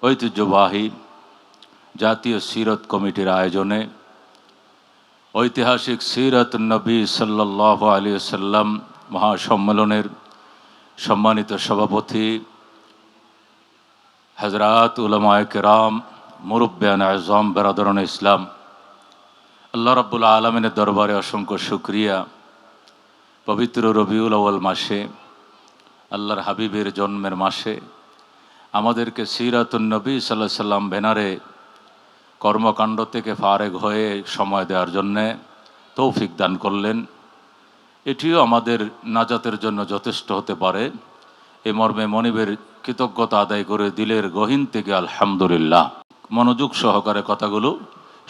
ঐতিহ্যবাহী জাতীয় সিরত কমিটির আয়োজনে ঐতিহাসিক সিরত নবী সাল্লাল্লাহু আলাইহি ওয়াসাল্লাম মহাসম্মেলনের সম্মানিত সভাপতি হযরত উলামায়ে কেরাম, মুরব্বিয়ান আযম, বেরাদরান ইসলাম, আল্লাহ রাব্বুল আলামিনের দরবারে অসংখ্য শুকরিয়া। পবিত্র রবিউল আউয়াল মাসে, আল্লাহর হাবিবের জন্মের মাসে আমাদেরকে সিরাতুন নবী সাল্লাল্লাহু আলাইহি ওয়াসাল্লাম ব্যানারে কর্মকাণ্ড থেকে ফারেগ হয়ে সময় দেওয়ার জন্যে তৌফিক দান করলেন। এটিও আমাদের নাজাতের জন্য যথেষ্ট হতে পারে। এ মর্মে মনিবের কৃতজ্ঞতা আদায় করে দিলের গহীন থেকে আলহামদুলিল্লাহ। মনোযোগ সহকারে কথাগুলো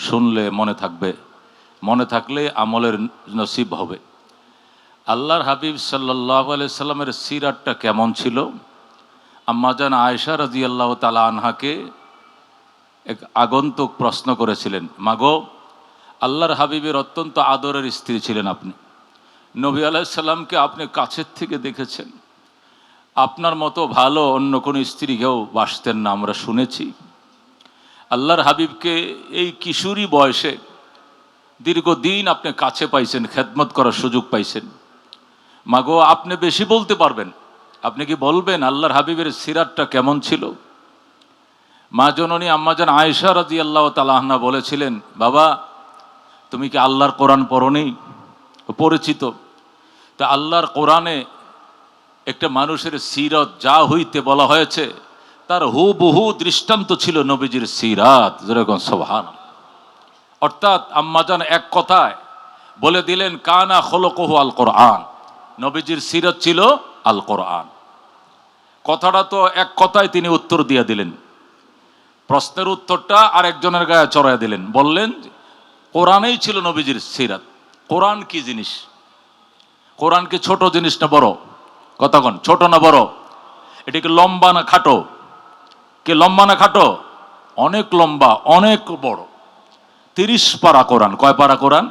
শুনলে মনে থাকবে, মনে থাকলে আমলের নসিব হবে। আল্লাহর হাবিব সাল্লাল্লাহু আলাইহি সাল্লামের সিরাতটা কেমন ছিল? আম্মাজান আয়েশা রাদিয়াল্লাহু তাআলা আনহাকে এক আগন্তুক প্রশ্ন করেছিলেন, মাগো, আল্লাহর হাবিবের অত্যন্ত আদরের স্ত্রী ছিলেন আপনি, নবী আলাইহিস সালামকে আপনি কাছের থেকে দেখেছেন, আপনার মতো ভালো অন্য কোনো স্ত্রী কেউ বাসতেন না, আমরা শুনেছি। আল্লাহর হাবিবকে এই কিশোরী বয়সে দীর্ঘদিন আপনি কাছে পাইছেন, খেদমত করার সুযোগ পাইছেন। মাগো, আপনি বেশি বলতে পারবেন, আপনি কি বলবেন আল্লাহর হাবিবের সিরাতটা কেমন ছিল? মা জননী আম্মাজান আয়েশা রাদিয়াল্লাহু তাআলা আনহা বলেছিলেন, বাবা, তুমি কি আল্লাহর কোরআন পড়োনি? পরিচিত। তা আল্লাহর কোরআনে একটা মানুষের সিরাত যা হইতে বলা হয়েছে তার হুবহু দৃষ্টান্ত ছিল নবীজির সিরাত। যেরকম সুবহানাল্লাহ। অর্থাৎ আম্মাজান এক কথায় বলে দিলেন, কানা খুলুকুহু আল কোরআন, নবীজির সিরাত ছিল আল কোরআন। কথাটা তো এক কথায় তিনি উত্তর দিয়ে দিলেন। প্রশ্নের উত্তরটা আরেকজনের গায়ে চড়াই দিলেন, বললেন কোরআনেই ছিল নবীজির সিরাত। কোরআন কি জিনিস? কোরআন কি ছোট জিনিস না বড়? কতক্ষণ ছোট না বড়? এটা কি লম্বা না খাটো? কি লম্বা না খাটো? অনেক লম্বা, অনেক বড়। 30 পারা কোরআন। কয় পারা কোরআন?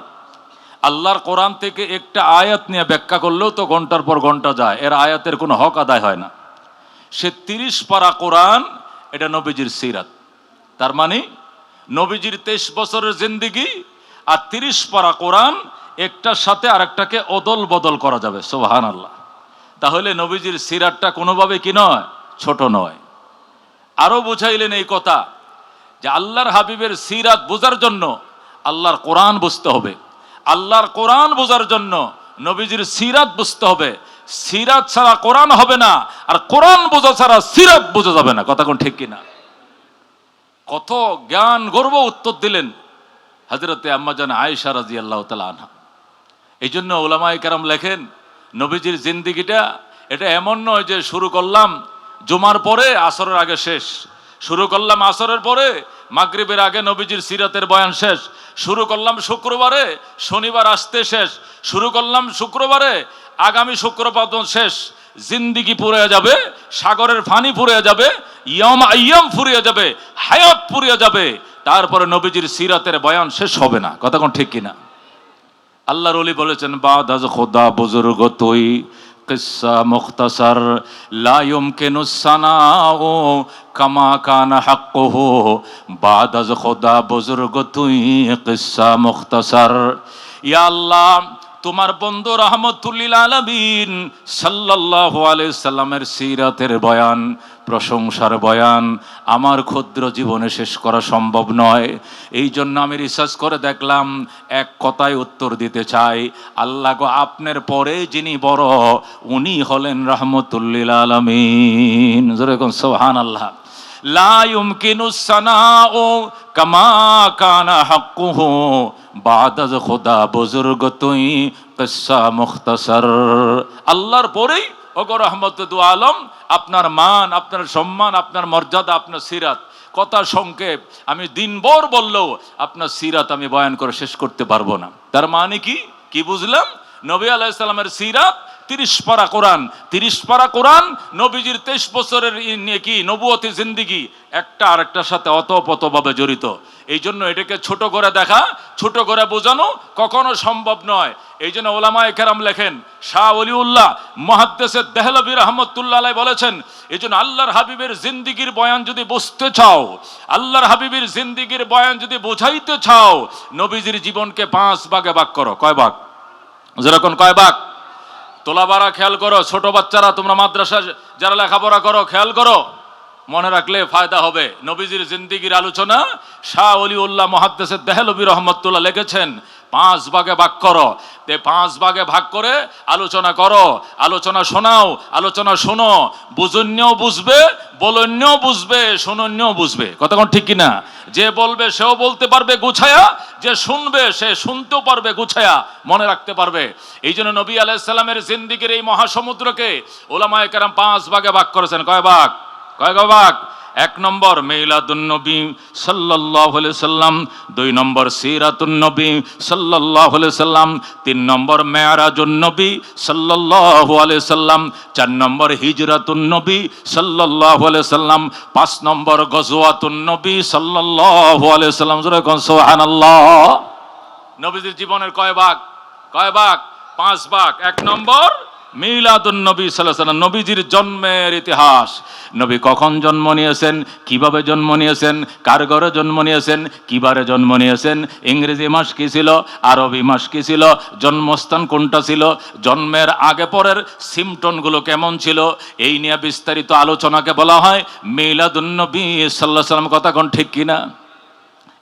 আল্লাহর কোরআন থেকে একটা আয়াত নিয়ে ব্যাখ্যা করলেও তো ঘন্টার পর ঘন্টা যায়, এর আয়াতের কোনো হক আদায় হয় না। সে 30 পারা কোরআন, এটা নবীজির সিরাত। তার মানে নবীজির 23 বছরের জিন্দেগি আর 30 পারা কোরআন, একটার সাথে আরেকটাকে অদল বদল করা যাবে। সুবহানাল্লাহ। তাহলে নবীজির সিরাতটা কোনোভাবে কি নয়, ছোট নয়। আরো বুঝাইলেন এই কথা যে আল্লাহর হাবিবের সিরাত বোঝার জন্য আল্লাহর কোরআন বুঝতে হবে, আল্লাহর কোরআন বোঝার জন্য নবীজির সিরাত বুঝতে হবে। সিরাত ছাড়া কোরআন হবে না, আর কোরআন বোঝা ছাড়া সিরাত বোঝা যাবে না। কথা কোন ঠিক কিনা? কত জ্ঞান গর্ব উত্তর দিলেন হযরতে আম্মাজান আয়েশা রাদিয়াল্লাহু তাআলা আনহা। এই জন্য উলামায়ে কেরাম লেখেন, নবীজির জিন্দেগিটা এটা এমন নয় যে শুরু করলাম জুমার পরে আসরের আগে শেষ, শুরু করলাম আসরের পরে মাগরিবের আগে নবীজির সিরাতের বয়ান শেষ, শুরু করলাম শুক্রবারে শনিবার আসতে শেষ, শুরু করলাম শুক্রবারে আগামী শুক্রবার শেষ। জিন্দিগি ফুরিয়ে যাবে, সাগরের পানি ফুরিয়ে যাবে, আইয়াম ফুরিয়ে যাবে, হায়াত ফুরিয়ে যাবে, তারপরে নবীজির সিরাতের বয়ান শেষ হবে না। কথা কোন ঠিক কিনা? আল্লাহর ওলি বলেছেন, বাদ আজ খোদা বুজুর্গ তুই কিসসা মুখতাসার লা ইউমকিনু সানাউ কামা কানা হাক্কুহু, বাদ আজ খোদা বুজুর্গ তুই কিসসা মুখতাসার। ইয়া আল্লাহ, তোমার বন্ধু রাহমাতুল্লিল আলামিন সাল্লাল্লাহু আলাইহি সাল্লামের সিরাতের বয়ান, প্রশংসার বয়ান আমার ক্ষুদ্র জীবনে শেষ করা সম্ভব নয়। এই জন্য আমি রিসার্চ করে দেখলাম, এক কথায় উত্তর দিতে চাই, আল্লাহ গো, আপনার পরে যিনি বড় উনি হলেন রাহমাতুল্লিল আলামিন। যেরকম সুবহানাল্লাহ। লা ইউমকিনু সানাউ কামা কানা হাক্কুহু, বাদাজ খোদা বুজুর্গ তুই কিসসা মুখতাসার। আল্লাহর পরেই ওগো রহমতুল আলম, আপনার মান, আপনার সম্মান, আপনার মর্যাদা, আপনার সিরাত। কথা সংক্ষেপ, আমি দিনভর বললেও আপনার সিরাত আমি বয়ান করে শেষ করতে পারবো না। তার মানে কি বুঝলাম? নবী আলাইহিস সালামের সিরাত 30 পারা কোরআন, 30 পারা কোরআন, নবীজির 23 বছরের কি নবুয়তি জিন্দেগি, একটা আরেকটার সাথে অতপ্রতভাবে জড়িত। এই জন্য এটাকে ছোট করে দেখা, ছোট করে বোঝানো কখনো সম্ভব নয়। এই জন্য ওলামায়ে কেরাম লেখেন, শাহ ওলিউল্লাহ মুহাদ্দিস দেহলভী রাহমাতুল্লাহ আলাইহি বলেছেন, এই জন্য আল্লাহর হাবিবের জিন্দিগির বয়ান যদি বুঝতে চাও, আল্লাহর হাবিবের জিন্দিগির বয়ান যদি বুঝাইতে চাও, নবীজির জীবনকে 5 ভাগে ভাগ করো। কয় ভাগ? যেরকম কয় ভাগ? তোলাবারা খেয়াল করো, ছোট বাচ্চারা তোমরা মাদ্রাসা যারা লেখাপড়া করো খেয়াল করো, মনে রাখলে ফায়দা হবে। নবীজির জিন্দিগির আলোচনা শাহ ওলিউল্লাহ মুহাদ্দিস দেহলভী রাহমাতুল্লাহ লিখেছেন 5 ভাগে ভাগ করো। 5 ভাগে ভাগ করে আলোচনা করো, আলোচনা শোনাও, আলোচনা শোনো, বুঝন্যও বুঝবে, বলন্যও বুঝবে, শুনন্যও বুঝবে। কতক্ষণ ঠিক কিনা? যে বলবে সেও বলতে পারবে গুছায়া, যে শুনবে সে শুনতেও পারবে গুছায়া, মনে রাখতে পারবে। এই জন্য নবী আলাইহিস সালামের জিন্দিগির এই মহাসমুদ্রকে ওলামায়ে কেরাম 5 ভাগে ভাগ করেছেন। কয় ভাগ? কয় ভাগ? 1 নম্বর মিলাদুন নবী সাল্লাল্লাহু আলাইহি সাল্লাম, 2 নম্বর সিরাতুন নবী সাল্লাল্লাহু আলাইহি সাল্লাম, 3 নম্বর মেরাজুন নবী সাল্লাল্লাহু আলাইহি সাল্লাম, 4 নম্বর হিজরাতুন নবী সাল্লাল্লাহু আলাইহি সাল্লাম, 5 নম্বর গজওয়াতুন নবী সাল্লাল্লাহু আলাইহি সাল্লাম। জোরে কোন সুবহানাল্লাহ। নবীজির জীবনের কয় ভাগ? কয় ভাগ? 5 ভাগ। 1 নম্বর মিলাদুন নবী সাল্লাল্লাহু আলাইহি ওয়াসাল্লাম, নবীজির জন্মের ইতিহাস। নবী কখন জন্ম নিয়েছেন, কিভাবে জন্ম নিয়েছেন, কার ঘরে জন্ম নিয়েছেন, কিবারে জন্ম নিয়েছেন, ইংরেজি মাস কি ছিল, আরবি মাস কি ছিল, জন্মস্থান কোনটা ছিল, জন্মের আগে পরের সিমটমগুলো কেমন ছিল, এই নিয়ে বিস্তারিত আলোচনাকে বলা হয় মিলাদুন নবী সাল্লাল্লাহু আলাইহি ওয়াসাল্লাম। কথা কোন ঠিক কিনা?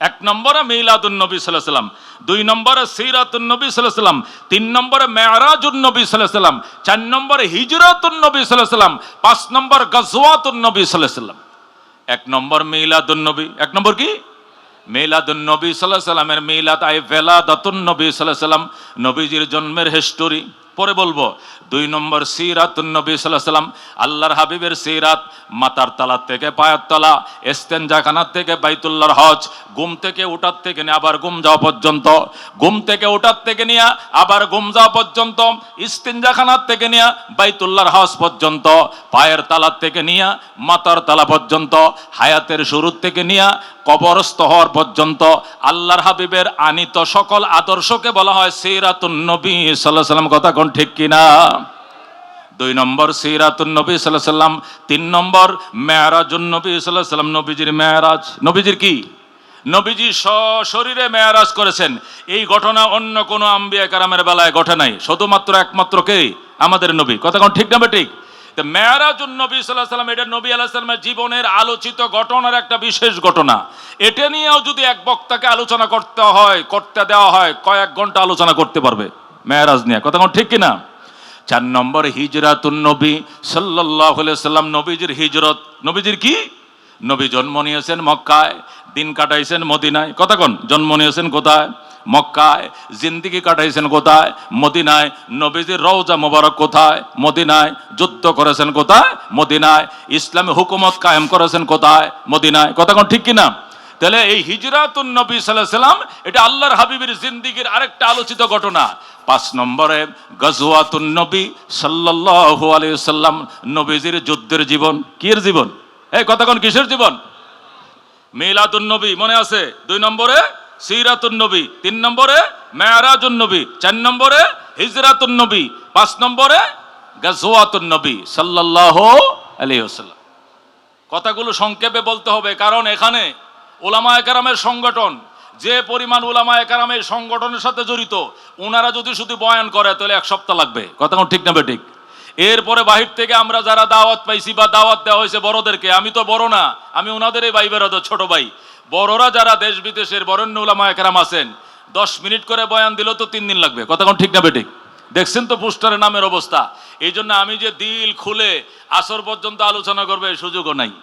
1 নম্বরে মিলাদুন নবী সাল্লাল্লাহু আলাইহি ওয়াসাল্লাম, 2 নম্বরে সিরাতুন নবী সাল্লাল্লাহু আলাইহি ওয়াসাল্লাম, 3 নম্বরে মেরাজুন নবী সাল্লাল্লাহু আলাইহি ওয়াসাল্লাম, 4 নম্বরে হিজরাতুন নবী সাল্লাল্লাহু আলাইহি ওয়াসাল্লাম, 5 নম্বর গজওয়াতুন নবী সাল্লাল্লাহু আলাইহি ওয়াসাল্লাম। 1 নম্বর মিলাদুন নবী। 1 নম্বর কি? মিলাদুন নবী সাল্লাল্লাহু আলাইহি ওয়াসাল্লামের মিলাদ আই ভেলাদাতুন নবী সাল্লাল্লাহু আলাইহি ওয়াসাল্লাম, নবীজির জন্মের হিস্টোরি পরে বলবো। 2 নম্বর সিরাতুন নবী সাল্লাল্লাহু আলাইহি ওয়াসাল্লাম, আল্লাহর হাবিবের সিরাত, মাথার তলা থেকে পায়ের তলা, ইস্তেনজাখানা থেকে বাইতুল্লাহর হজ, ঘুম থেকে ওঠার থেকে নিয়ে আবার ঘুম যাওয়া পর্যন্ত, ঘুম থেকে ওঠার থেকে নিয়ে আবার ঘুম যাওয়া পর্যন্ত, ইস্তেনজাখানার থেকে নিয়ে বাইতুল্লাহর হজ পর্যন্ত, পায়ের তালার থেকে নিয়ে মাথার তলা পর্যন্ত, হায়াতের শুরু থেকে নিয়ে কবরস্থ হওয়ার পর্যন্ত আল্লাহর হাবিবের আনিত সকল আদর্শকে বলা হয় সিরাতুন নবী সাল্লাল্লাহু আলাইহি ওয়াসাল্লাম। কথা কোন ঠিক কিনা? 2 নম্বর সিরাতুন নবী সাল্লাল্লাহু আলাইহি ওয়াসাল্লাম, 3 নম্বর মেরাজুন নবী সাল্লাল্লাহু আলাইহি ওয়াসাল্লাম, নবীজির মেরাজ। নবীজির কি? নবীজি সশরীরে মেরাজ করেছেন। এই ঘটনা অন্য কোনো আম্বিয়া কেরামের বেলায় ঘটে নাই, শুধুমাত্র একমাত্র কে? আমাদের নবী। কথা কোন ঠিক না ঠিক? তো মেরাজুন নবী সাল্লাল্লাহু আলাইহি ওয়াসাল্লাম, এটা নবী আলাইহিস সালামের জীবনের আলোচিত ঘটনার একটা বিশেষ ঘটনা। এটা নিয়েও যদি এক বক্তাকে আলোচনা করতে দেওয়া হয়, কয়েক ঘন্টা আলোচনা করতে পারবে মেরাজ নিয়ে। কথা কোন ঠিক কিনা? 4 নম্বর হিজরাতুন নবী সাল্লাল্লাহু আলাইহি ওয়াসাল্লাম, নবীজির হিজরত। নবীজির কি? নবী জন্ম নিয়েছেন মক্কায়, দিন কাটাইছেন মদিনায়। কথা কোন? জন্ম নিয়েছেন কোথায়? মক্কায়। জিন্দেগি কাটাইছেন কোথায়? মদিনায়। নবীজির রওজা মোবারক কোথায়? মদিনায়। যুদ্ধ করেছেন কোথায়? মদিনায়। ইসলামী হুকুমত কায়েম করেছেন কোথায়? মদিনায়। কথা কোন ঠিক কিনা? তাহলে এই হিজরাতুন নবী সাল্লাল্লাহু আলাইহি ওয়াসাল্লাম, এটা আল্লাহর হাবিবের জিন্দেগির আরেকটা আলোচিত ঘটনা। 5 নম্বরে গজওয়াতুন নবী সাল্লাল্লাহু আলাইহি ওয়াসাল্লাম, নবীজির যুদ্ধের জীবন। কির জীবন? এই কথা কোন কিসের জীবন? মিলাদুন নবী মনে আছে? 2 নম্বরে সিরাতুন নবী, 3 নম্বরে মেরাজুন নবী, 4 নম্বরে হিজরাতুন নবী, 5 নম্বরে গজওয়াতুন নবী সাল্লাল্লাহু আলাইহি ওয়াসাল্লাম। কথাগুলো সংক্ষেপে বলতে হবে, কারণ এখানে উলামায়ে কেরামের সংগঠন, যে পরিমাণ উলামায়ে কেরাম এই সংগঠনের সাথে জড়িত, ওনারা যদি শুধু বয়ান করে তাহলে 1 সপ্তাহ লাগবে। কথা কোন ঠিক না ঠিক? এরপরে বাহির থেকে আমরা যারা দাওয়াত পাইছি বা দাওয়াত দেওয়া হয়েছে বড়দেরকে, আমি তো বড় না, আমি ওনাদেরই ভাই বেরোদের ছোট ভাই, বড়রা যারা দেশ বিদেশের বরেণ্য উলামায়ে কেরাম আছেন, 10 মিনিট করে বয়ান দিলেও তো 3 দিন লাগবে। কথা কোন ঠিক না ঠিক? দেখছেন তো পোস্টারের নামের অবস্থা। এই জন্য আমি যে দিল খুলে আসর পর্যন্ত আলোচনা করবে সুযোগও নাই।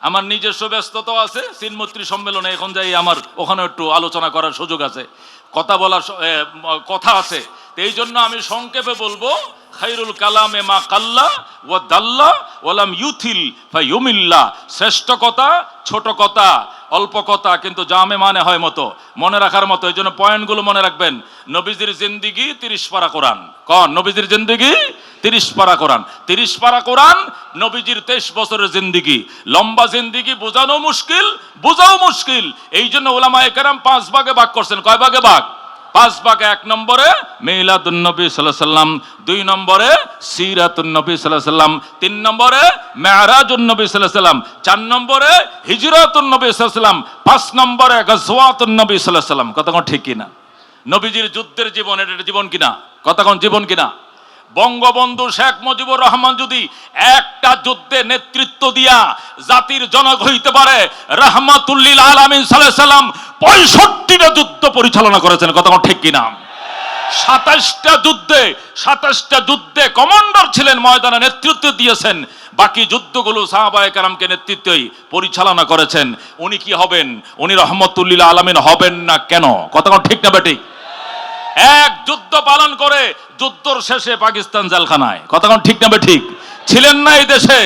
আমার নিজস্ব ব্যস্ততাও আছে, চিনমৈত্রী সম্মেলনে এখন যাই, আমার ওখানে একটু আলোচনা করার সুযোগ আছে, কথা বলার কথা আছে। এই জন্য আমি সংক্ষেপে বলবো, খায়রুল কালামে মা কাল্লা ওয়া দাল্লা ওয়ালাম ইউথিল ফায়ুমিল্লা। শ্রেষ্ঠ কথা ছোট কথা, অল্প কথা কিন্তু জামে মানে হয় মতো, মনে রাখার মতো। এই জন্য পয়েন্টগুলো মনে রাখবেন। নবীজির জিন্দেগি 30 পারা কোরআন। কোন? নবীজির জিন্দেগি 30 পারা কোরআন। 30 পারা কোরআন, নবীজির 23 বছরের জিন্দেগি। লম্বা জিন্দেগি বোঝাও মুশকিল। এই জন্য উলামায়ে কেরাম 5 ভাগে ভাগ করছেন। কয় ভাগে ভাগ? 5 ভাগে 1 নম্বরে মিলাদুন নবী সাল্লাল্লাহু আলাইহি সাল্লাম, 2 নম্বরে সিরাতুন নবী সাল্লাল্লাহু আলাইহি সাল্লাম, 3 নম্বরে মেরাজুন নবী সাল্লাল্লাহু আলাইহি সাল্লাম, 4 নম্বরে হিজরাতুন নবী সাল্লাল্লাহু আলাইহি সাল্লাম, 5 নম্বরে গাজওয়াতুন নবী সাল্লাল্লাহু আলাইহি সাল্লাম। কথা কোন ঠিক কিনা? নবীজির যুদ্ধের জীবন, এটা জীবন কিনা? কথা কোন জীবন কিনা? বঙ্গবন্ধু শেখ মুজিবুর রহমান যদি একটা যুদ্ধে নেতৃত্ব দিয়া জাতির জনক হইতে পারে, রাহমাতুল লিল আলামিন সাল্লাল্লাহু আলাইহি সাল্লাম 65টা যুদ্ধ পরিচালনা করেছেন। কথা কোন ঠিক কিনা? 27টা যুদ্ধে কমান্ডার ছিলেন, ময়দানে নেতৃত্ব দিয়েছেন। বাকি যুদ্ধগুলো সাহাবায়ে কেরামকে নেতৃত্বই পরিচালনা করেছেন। উনি কি হবেন? উনি রাহমাতুল লিল আলামিন হবেন না কেন? কথা কোন ঠিক না বেঠিক? এক যুদ্ধ পালন করে যুদ্ধর শেষে পাকিস্তান জেলখানায়। কথা কোন ঠিক না বেঠিক? ছিলেন না এই দেশে।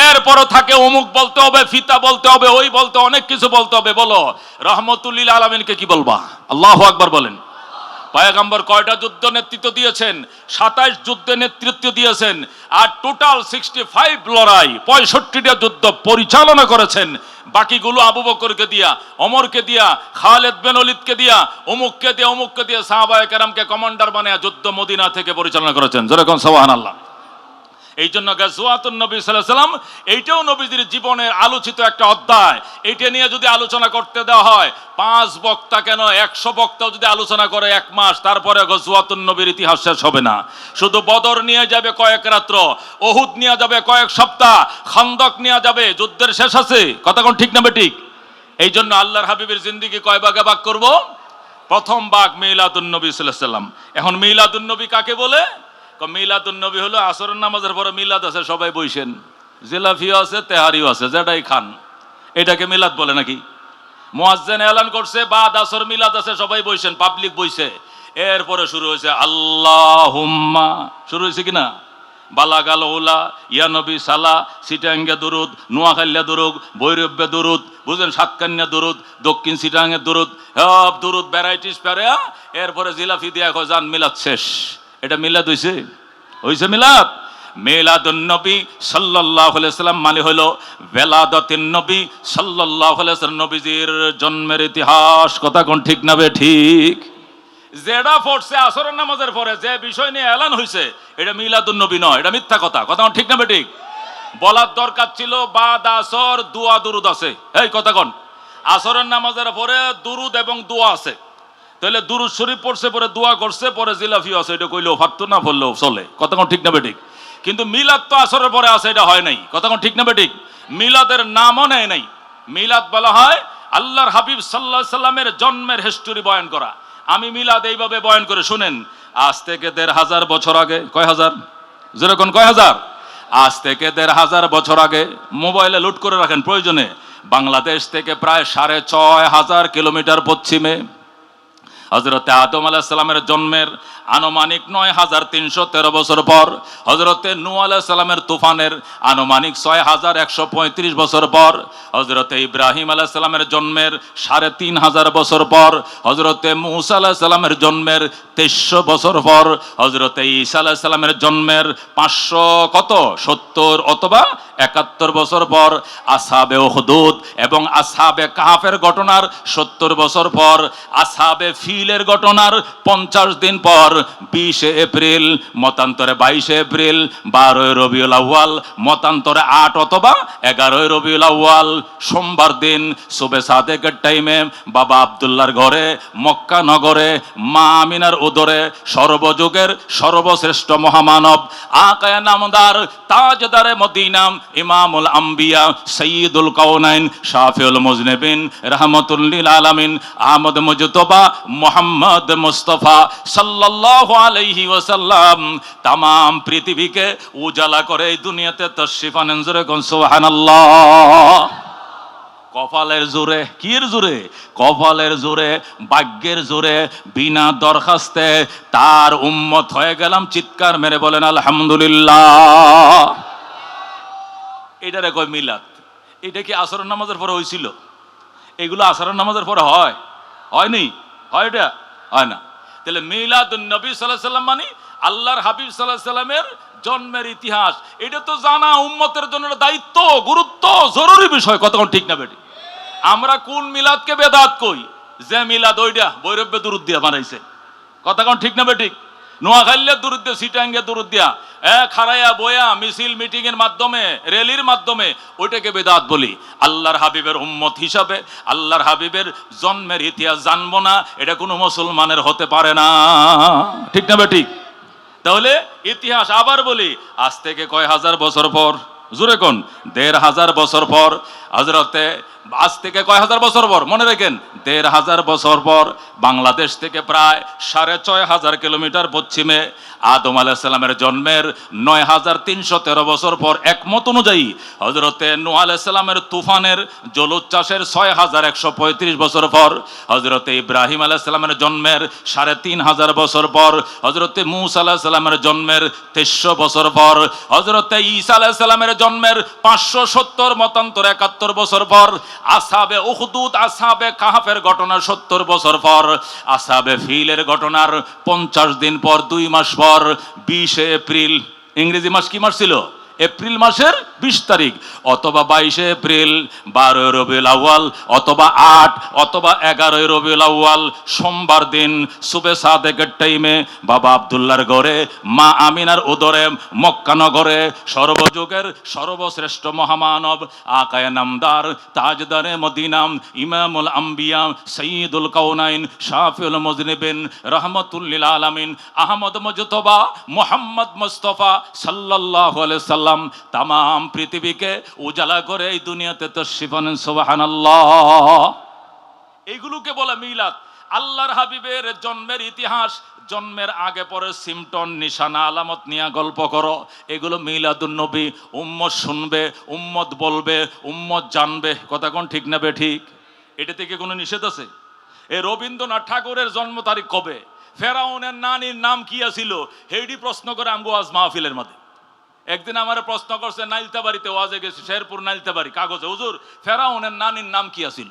এরপরও থাকে অমুক বলতে হবে, ফিতা বলতে হবে, ওই বলতে, অনেক কিছু বলতে হবে। বলো রাহমাতুল লিল আলামিনকে কি বলবা? আল্লাহু আকবার বলেন। পয়গম্বর কয়টা যুদ্ধ নেতৃত্ব দিয়েছেন? 27 যুদ্ধে নেতৃত্ব দিয়েছেন। আর টোটাল 65 লড়াই, 65টা যুদ্ধ পরিচালনা করেছেন। বাকিগুলো আবু বকরকে দিয়া, ওমরকে দিয়া, খালেদ বিন ওলীদকে দিয়া, অমুককে দিয়া সাহাবায়ে কেরামকে কমান্ডার বানায়া যুদ্ধ মদিনা থেকে পরিচালনা করেছেন। যেরকম সুবহানাল্লাহ। এই জন্য গাজওয়াতুন নবী সাল্লাল্লাহু আলাইহি সাল্লাম এইটাও নবীজির জীবনের আলোচিত একটা অধ্যায়। এইটা নিয়ে যদি আলোচনা করতে দেওয়া হয়, 5 বক্তা কেন 100 বক্তাও যদি আলোচনা করে 1 মাস, তারপরে গাজওয়াতুন নবীর ইতিহাস শেষ হবে না। শুধু বদর নিয়ে যাবে কয়েক রাত্র, উহুদ নিয়ে যাবে কয়েক সপ্তাহ, খন্দক নিয়ে যাবে, যুদ্ধের শেষ আছে। কথা কোন ঠিক না বেঠিক? এই জন্য আল্লাহর হাবিবের জিন্দেগি কয় ভাগে ভাগ করব? প্রথম ভাগ মিলাদুন নবী সাল্লাল্লাহু আলাইহি সাল্লাম। এখন মিলাদুন নবী কাকে বলে? মিলাদুন নবী হলো আসরের নামাজের পরে মিলাদ আছে, সবাই বইছেন, জিলাফিও আছে, তেহারিও আছে, যেটাই খান, এটাকে মিলাদ বলে নাকি? মুয়াজ্জিন এলান করছে বাদ আসর মিলাদ আছে, সবাই বইছেন, পাবলিক বইছে। এরপরে শুরু হয়েছে আল্লাহুম্মা, শুরু হয়েছে কিনা? বালাগাল ওলা, ইয়া নবী সালা, সিটাঙ্গে দুরুদ, নোয়াখালিয়া দুরুদ, বৈরব্যে দুরুদ, বুঝলেন, সাতকান্যা দুরুদ, দক্ষিণ সিটাঙ্গের দুরুদ, সব দুরুদ ভ্যারাইটিস পেরে এরপরে জিলাফি দিয়া যান মিলাদ শেষ। এটা মিলাদ হইছে মিলাদ? মিলাদুন নবী সাল্লাল্লাহু আলাইহি সাল্লাম মানে হলো বেলাদাতুন নবী সাল্লাল্লাহু আলাইহি সাল্লাম, নবীজির জন্মের ইতিহাস। কথা কোন ঠিক না বেঠিক? যেটা পড়ছে আসরের নামাজের পরে, যে বিষয় নিয়ে এলান হইছে, এটা মিলাদুন নবী নয়, এটা মিথ্যা কথা। কথা কোন ঠিক না বেঠিক? বলার দরকার ছিল বাদ আসর দোয়া দুরুদ আছে। এই কথা কোন? আসরের নামাজের পরে দুরুদ এবং দোয়া আছে, তাহলে দুরুদ শরীফ পড়ছে, পরে দোয়া করছে, পরে জিলাফি আছে, এটা কইলেও ফারতো না, বললেও চলে। কথা কোন ঠিক না বেঠিক? কিন্তু মিলাদ তো আসরের পরে আছে, এটা হয় নাই। কথা কোন ঠিক না বেঠিক? মিলাদের নামও নেয় নাই। মিলাদ বলা হয় আল্লাহর হাবিব সাল্লাল্লাহু আলাইহি সাল্লামের জন্মের হিস্টোরি বয়ান করা। আমি মিলাদ এইভাবে বয়ান করে শুনেন। আজ থেকে 1500 বছর আগে, কয় হাজার? যেরকম কয় হাজার? আজ থেকে 1500 বছর আগে, মোবাইলে লোড করে রাখেন প্রয়োজনে, বাংলাদেশ থেকে প্রায় 6500 কিলোমিটার পশ্চিমে হযরতে আদম আলাইহিস সালামের জন্মের আনুমানিক 9313 বছর পর, হযরতে নূহ আলাইহিস সালামের তুফানের আনুমানিক 6135 বছর পর, হযরতে ইব্রাহিম আলাইহিস সালামের জন্মের 3500 বছর পর, হযরতে মূসা আলাইহিস সালামের জন্মের 2300 বছর পর, হযরতে ঈসা আলাইহিস সালামের জন্মের 570 অথবা 71 বছর পর, আসহাবে উহুদ এবং আসহাবে কাহফের ঘটনার 70 বছর পর, আসহাবে ফিলের ঘটনার 50 দিন পর, 20 এপ্রিল, মতান্তরে 22 এপ্রিল, 12 রবিউল আউয়াল, মতান্তরে 8 অথবা 11 রবিউল আউয়াল, সোমবার দিন সুবে সাদেকের টাইমে বাবা আব্দুল্লাহর ঘরে মক্কা নগরে মা আমিনার উদরে সর্বযুগের সর্বশ্রেষ্ঠ মহামানব আকায়ে নামদার তাজদারে মদিনা ইমামুল আম্বিয়া সাইয়্যিদুল কাউনাইন শাফিউল মুজনিবিন রাহমাতুল লিল আলামিন আহমদ মুজতবা মুহাম্মদ মুস্তাফা সাল্লাল্লাহু আলাইহি ওয়াসাল্লাম তামাম পৃথিবীকে উজালা করে এই দুনিয়াতে তাশরিফ আনেন। জোরে কোন সুবহানাল্লাহ। কপালের জোরে, কির জোরে? কপালের জোরে, ভাগ্যের জোরে, বিনা দরখাস্তে তার উম্মত হয়ে গেলাম। চিৎকার মেরে বলেন আলহামদুলিল্লাহ। এটারে কয় মিলাদ। এটা কি আসরের নামাজের পরে হয়েছিল? এগুলো আসরের নামাজের পরে হয়? হয়নি? হয়? এটা হয় না। তাহলে মিলাদুন নবী সাল্লাল্লাহু আলাইহি সাল্লাম মানে আল্লাহর হাবিব সাল্লাল্লাহু আলাইহি সাল্লামের জন্মের ইতিহাস। এটা তো জানা উম্মতের জন্য দায়িত্ব, গুরুত্ব, জরুরি বিষয়। কথা ঠিক না বেটি? আমরা কোন মিলাদকে বেদাত কই? যে মিলাদ ওইটা বৈরব্যে দুরুদ দিয়া বানাইছে, কথা কোন ঠিক না বেঠিক? নোয়াখালীর দূরত দিয়া, সিটাঙ্গে দূরত দিয়া খারাইয়া বয়া মিছিল মিটিং এর মাধ্যমে, র্যালির মাধ্যমে ওইটাকে বেদাত বলি। আল্লাহর হাবিবের উম্মত হিসাবে আল্লাহর হাবিবের জন্মের ইতিহাস জানবো না, এটা কোনো মুসলমানের হতে পারে না। ঠিক না বেঠিক? তাহলে ইতিহাস আবার বলি, আজ থেকে কয় হাজার বছর পর, জোরে কোন, ১৫০০ বছর পর হযরতে, আজ থেকে কয় হাজার বছর পর মনে রাখেন, ১৫০০ বছর পর বাংলাদেশ থেকে প্রায় ৬৫০০ কিলোমিটার পশ্চিমে আদম আলাইহিস সালামের জন্মের ৯৩১৩ বছর পর একমত অনুযায়ী হযরতে নূহ আলাইহিস সালামের তুফানের জলোচ্ছ্বাসের ৬১৩৫ বছর পর, হযরতে ইব্রাহিম আলাইহিস সালামের জন্মের ৩৫০০ বছর পর, হযরতে মূসা আলাইহিস সালামের জন্মের ২৩০০ বছর পর, হযরতে ঈসা আলাইহিস সালামের জন্মের ৫৭০ মতান্তর ৭১ বছর পর, আসহাবে উখদুদ আসহাবে কাহফের ঘটনা ৭০ বছর পর, আসহাবে ফিলের ঘটনার ৫০ দিন পর, ২ মাস পর ২০ এপ্রিল, ইংরেজি মাস কি মাস ছিল? এপ্রিল মাসের ২০ তারিখ, অথবা ২২ এপ্রিল, ১২ রবিউল আউয়াল, অথবা ৮ অথবা ১১ রবিউল আউয়াল সোমবার দিন সুবে সাদেকের টাইমে বাবা আব্দুল্লাহর ঘরে মা আমিনার উদরে মক্কা নগরে সর্বযুগের সর্বশ্রেষ্ঠ মহামানব আকায়ে নামদার তাজদারে মদিনাম ইমামুল আম্বিয়া সৈয়দুল কাউনাইন শাফিউল মুজনিবিন রহমাতুল লিল আলামিন আহমদ মুজতবা মুহাম্মদ মুস্তাফা সাল্লাল্লাহু আলাইহি সাল্লাম তামাম পৃথিবীকে উজালা করে এই দুনিয়াতে তাশরীফ আনেন। সুবহানাল্লাহ। এইগুলোকে বলে মিলাদ। আল্লাহর হাবিবের জন্মের ইতিহাস, জন্মের আগে পরে সিমটন নিশানা আলামত নিয়ে গল্প করো, এগুলো মিলাদুন নবী। উম্মত শুনবে, উম্মত বলবে, উম্মত জানবে। কথা কোন ঠিক না বেঠিক? এটা থেকে কোনো নিষেধ আছে? এই রবীন্দ্রনাথ ঠাকুরের জন্ম তারিখ কবে, ফেরাউনের নানির নাম কি আছিল, হেডি প্রশ্ন করে আমগো আজ মাহফিলের মধ্যে। একদিন আমার প্রশ্ন করছে, নাইলতাবাড়িতে ওয়াজে গেছি, শেরপুর নাইলতাবাড়ি, কাগজে, হুজুর ফেরাউনের নানির নাম কি আছিল?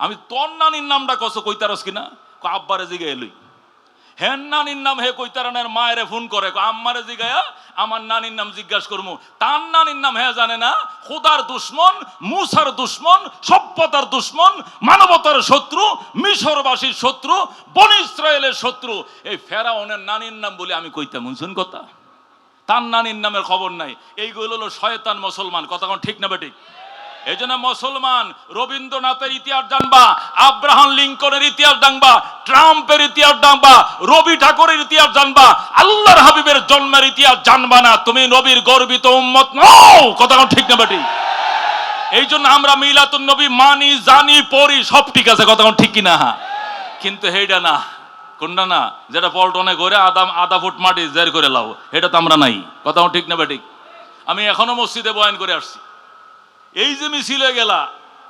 আমি তোর নানির নামটা কস কইতারস কিনা? আব্বারে জিগে এলুই। হেন নানির নাম হে কইতারানের মায়েরে ফোন করে, আম্মারে জিগায়া আমার নানির নাম জিজ্ঞাসা করবো। তার নানির নাম হে জানে না। খুদার দুশ্মন, মুসার দুশ্মন, সভ্যতার দুশ্মন, মানবতার শত্রু, মিশরবাসীর শত্রু, বনী ইসরায়েলের শত্রু এই ফেরাউনের নানির নাম বলে আমি কইতাম। শুন কথা, তার নানির নামের খবর নাই। এইগুলো হলো শয়তান মুসলমান। কথা কোন ঠিক না বেঠিক? এই জন্য মুসলমান রবীন্দ্রনাথের ইতিহাস জানবা, আব্রাহাম লিঙ্কনের ইতিহাস জানবা, ট্রাম্পের ইতিহাস জানবা, রবি ঠাকুরের ইতিহাস জানবা, আল্লাহর হাবিবের জন্মের ইতিহাস জানবা না, তুমি নবীর গর্বিত উম্মত নও। কথা কোন ঠিক না বেঠিক? এই জন্য আমরা মিলাদুন নবী মানি, জানি, পড়ি, সব ঠিক আছে। কথা কোন ঠিক কিনা? কিন্তু হেইডা না, কোনটা না, যেটা পল্টনে করে আধা ফুট মাটি জের করে লাও, এটা তো আমরা নাই। কথা ঠিক না বেঠিক? আমি এখনো মসজিদে বয়ান করে আসছি। এই যে মিছিলে গেলা,